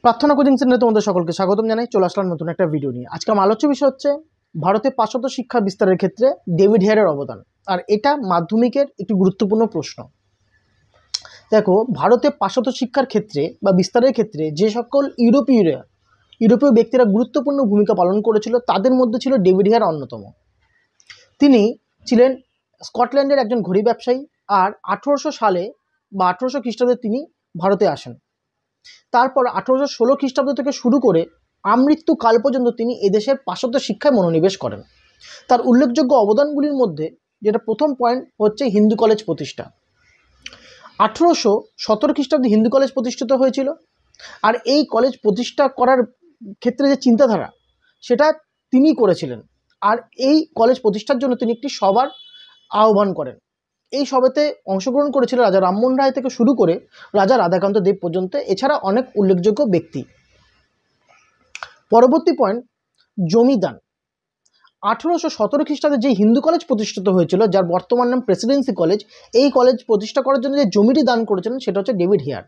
প্রার্থনা কোচিং সেন্টারে তোমাদের সকলকে স্বাগতম জানাই। চলে আসলাম নতুন একটা ভিডিও নিয়ে। আজকে আমার আলোচ্য বিষয় হচ্ছে ভারতে পাশ্চাত্য শিক্ষা বিস্তারের ক্ষেত্রে ডেভিড হেয়ারের অবদান। আর এটা মাধ্যমিকের একটি গুরুত্বপূর্ণ প্রশ্ন। দেখো, ভারতে পাশ্চাত্য শিক্ষার ক্ষেত্রে বা বিস্তারের ক্ষেত্রে যে সকল ইউরোপীয় ব্যক্তিরা গুরুত্বপূর্ণ ভূমিকা পালন করেছিল তাদের মধ্যে ছিল ডেভিড হেয়ার অন্যতম। তিনি ছিলেন স্কটল্যান্ডের একজন ঘড়ি ব্যবসায়ী। আর 1800 সালে বা 1800 খ্রিস্টাব্দে তিনি ভারতে আসেন। তারপর 1816 খ্রিস্টাব্দ থেকে শুরু করে আমৃত্যু কাল পর্যন্ত তিনি এদেশের পাশ্চাত্য শিক্ষায় মনোনিবেশ করেন। তার উল্লেখযোগ্য অবদানগুলির মধ্যে যেটা প্রথম পয়েন্ট হচ্ছে হিন্দু কলেজ প্রতিষ্ঠা। 1817 খ্রিস্টাব্দে হিন্দু কলেজ প্রতিষ্ঠিত হয়েছিল। আর এই কলেজ প্রতিষ্ঠা করার ক্ষেত্রে যে চিন্তাধারা সেটা তিনি করেছিলেন। আর এই কলেজ প্রতিষ্ঠার জন্য তিনি একটি সভার আহ্বান করেন। এই সভাতে অংশগ্রহণ করেছিল রাজা রামমোহন রায় থেকে শুরু করে রাজা রাধাকান্ত দেব পর্যন্ত, এছাড়া অনেক উল্লেখযোগ্য ব্যক্তি। পরবর্তী পয়েন্ট, জমিদান। 1817 খ্রিস্টাব্দে যে হিন্দু কলেজ প্রতিষ্ঠিত হয়েছিল, যার বর্তমান নাম প্রেসিডেন্সি কলেজ, এই কলেজ প্রতিষ্ঠা করার জন্য যে জমিটি দান করেছিলেন সেটা হচ্ছে ডেভিড হেয়ার।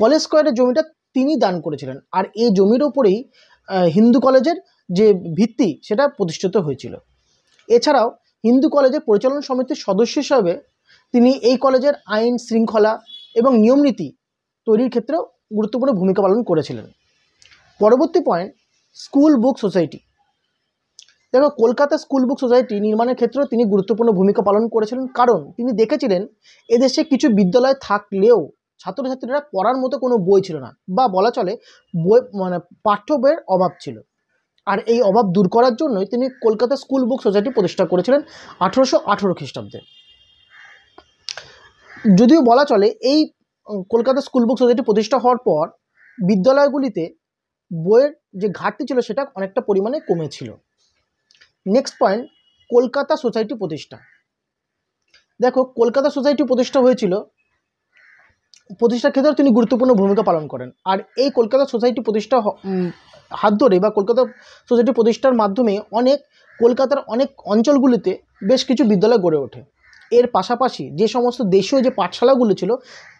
কলেজ স্কোয়ারের জমিটা তিনি দান করেছিলেন। আর এই জমির ওপরেই হিন্দু কলেজের যে ভিত্তি সেটা প্রতিষ্ঠিত হয়েছিল। এছাড়াও হিন্দু কলেজের পরিচালন সমিতির সদস্য হিসাবে তিনি এই কলেজের আইন শৃঙ্খলা এবং নিয়মনীতি তৈরির ক্ষেত্রেও গুরুত্বপূর্ণ ভূমিকা পালন করেছিলেন। পরবর্তী পয়েন্ট, স্কুল বুক সোসাইটি। দেখো, কলকাতা স্কুল বুক সোসাইটি নির্মাণের ক্ষেত্রেও তিনি গুরুত্বপূর্ণ ভূমিকা পালন করেছিলেন, কারণ তিনি দেখেছিলেন এদেশে কিছু বিদ্যালয় থাকলেও ছাত্রছাত্রীরা পড়ার মতো কোনো বই ছিল না, বা বলা চলে বই পাঠ্য বইয়ের অভাব ছিল। আর এই অভাব দূর করার জন্যই তিনি কলকাতা স্কুল বুক সোসাইটি প্রতিষ্ঠা করেছিলেন 1818 খ্রিস্টাব্দে। যদিও বলা চলে এই কলকাতা স্কুল বুক সোসাইটি প্রতিষ্ঠা হওয়ার পর বিদ্যালয়গুলিতে বইয়ের যে ঘাটতি ছিল সেটা অনেকটা পরিমাণে কমেছিল। নেক্সট পয়েন্ট, কলকাতা সোসাইটি প্রতিষ্ঠা। দেখো, কলকাতা সোসাইটি প্রতিষ্ঠা হয়েছিল, প্রতিষ্ঠার ক্ষেত্রে তিনি গুরুত্বপূর্ণ ভূমিকা পালন করেন। আর এই কলকাতা সোসাইটি প্রতিষ্ঠা হাত ধরে বা কলকাতা সোসাইটি প্রতিষ্ঠার মাধ্যমে কলকাতার অনেক অঞ্চলগুলিতে বেশ কিছু বিদ্যালয় গড়ে ওঠে। এর পাশাপাশি যে সমস্ত দেশীয় যে পাঠশালাগুলো ছিল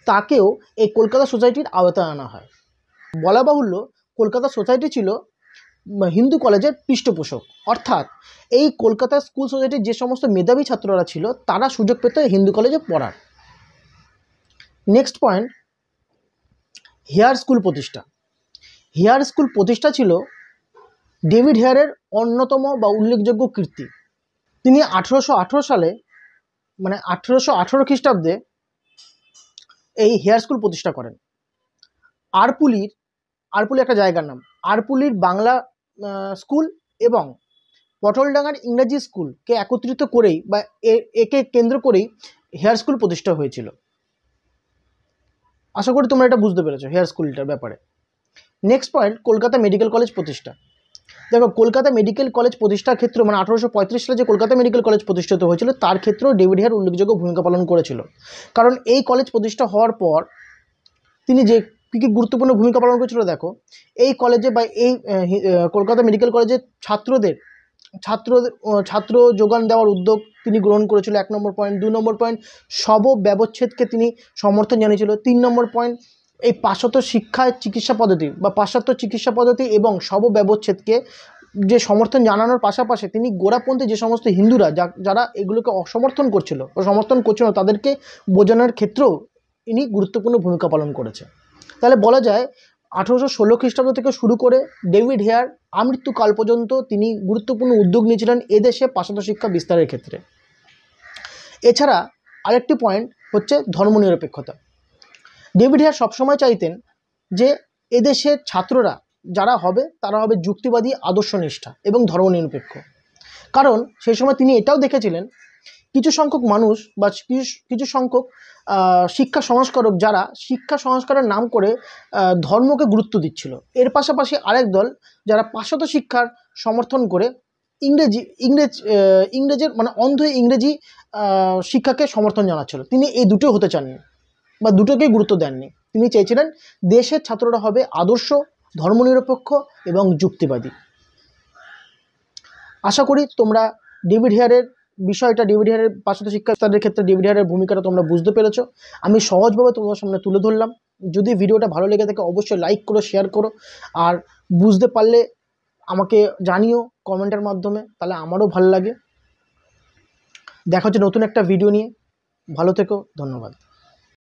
তাকেও এই কলকাতা সোসাইটির আওতায় আনা হয়। বলা বাহুল্য, কলকাতা সোসাইটি ছিল হিন্দু কলেজের পৃষ্ঠপোষক। অর্থাৎ এই কলকাতা স্কুল সোসাইটির যে সমস্ত মেধাবী ছাত্ররা ছিল তারা সুযোগ পেত হিন্দু কলেজে পড়ার। নেক্সট পয়েন্ট, হেয়ার স্কুল প্রতিষ্ঠা। হেয়ার স্কুল প্রতিষ্ঠা ছিল ডেভিড হেয়ারের অন্যতম বা উল্লেখযোগ্য কীর্তি। তিনি 1818 সালে 1818 খ্রিস্টাব্দে এই হেয়ার স্কুল প্রতিষ্ঠা করেন। আরপুলি একটা জায়গার নাম, আরপুলির বাংলা স্কুল এবং পটলডাঙ্গার ইংরাজি স্কুলকে একত্রিত করেই বা একে কেন্দ্র করেই হেয়ার স্কুল প্রতিষ্ঠা হয়েছিল। আশা করি তোমরা এটা বুঝতে পেরেছো হেয়ার স্কুলটার ব্যাপারে। Next point, Kolkata medical college প্রতিষ্ঠা। দেখো, কলকাতা মেডিকেল কলেজ প্রতিষ্ঠার ক্ষেত্রে 1835 সালে যে কলকাতা মেডিকেল কলেজ প্রতিষ্ঠিত হয়েছিল তার ক্ষেত্রেও ডেভিড হেয়ার উল্লেখযোগ্য ভূমিকা পালন করেছিল। কারণ এই কলেজ প্রতিষ্ঠা হওয়ার পর তিনি যে কী গুরুত্বপূর্ণ ভূমিকা পালন করেছিল, দেখো, এই কলেজে বা এই কলকাতা মেডিকেল কলেজের ছাত্র যোগান দেওয়ার উদ্যোগ তিনি গ্রহণ করেছিল, 1 নম্বর পয়েন্ট। 2 নম্বর পয়েন্ট, শব ব্যবচ্ছেদকে তিনি সমর্থন জানিয়েছিল। 3 নম্বর পয়েন্ট, এই পাশ্চাত্য শিক্ষায় চিকিৎসা পদ্ধতি বা পাশ্চাত্য চিকিৎসা পদ্ধতি এবং শব ব্যবচ্ছেদকে যে সমর্থন জানানোর পাশাপাশি তিনি গোড়াপন্থী যে সমস্ত হিন্দুরা যারা এগুলোকে অসমর্থন করছিল বা সমর্থন করছিল তাদেরকে বোঝানোর ক্ষেত্রেও ইনি গুরুত্বপূর্ণ ভূমিকা পালন করেছে। তাহলে বলা যায় 1816 খ্রিস্টাব্দ থেকে শুরু করে ডেভিড হেয়ার আমৃত্যুকাল পর্যন্ত তিনি গুরুত্বপূর্ণ উদ্যোগ নিয়েছিলেন এদেশে পাশ্চাত্য শিক্ষা বিস্তারের ক্ষেত্রে। এছাড়া আরেকটি পয়েন্ট হচ্ছে ধর্মনিরপেক্ষতা। ডেভিড হেয়ার সবসময় চাইতেন যে এদেশের ছাত্ররা যারা হবে তারা হবে যুক্তিবাদী, আদর্শনিষ্ঠা এবং ধর্মনিরপেক্ষ। কারণ সেই সময় তিনি এটাও দেখেছিলেন কিছু সংখ্যক মানুষ বা কিছু সংখ্যক শিক্ষা সংস্কারক যারা শিক্ষা সংস্কারের নাম করে ধর্মকে গুরুত্ব দিচ্ছিল। এর পাশাপাশি আরেক দল যারা পাশ্চাত্য শিক্ষার সমর্থন করে ইংরেজের অন্ধ ইংরেজি শিক্ষাকে সমর্থন জানাচ্ছিল। তিনি এই দুটো হতে চাননি বা দুটোকেই গুরুত্ব দেননি। তিনি চেয়েছিলেন দেশের ছাত্ররা হবে আদর্শ, ধর্মনিরপেক্ষ এবং যুক্তিবাদী। আশা করি তোমরা ডেভিড হেয়ারের বিষয়টা, ডেভিড হেয়ারের পাশ্চাত্য শিক্ষা বিস্তারের ক্ষেত্রে ডেভিড হেয়ারের ভূমিকাটা তোমরা বুঝতে পেরেছো। আমি সহজভাবে তোমাদের সামনে তুলে ধরলাম। যদি ভিডিওটা ভালো লেগে থাকে অবশ্যই লাইক করো, শেয়ার করো, আর বুঝতে পারলে আমাকে জানিও কমেন্টের মাধ্যমে, তাহলে আমারও ভালো লাগে। দেখা হচ্ছে নতুন একটা ভিডিও নিয়ে। ভালো থেকো, ধন্যবাদ।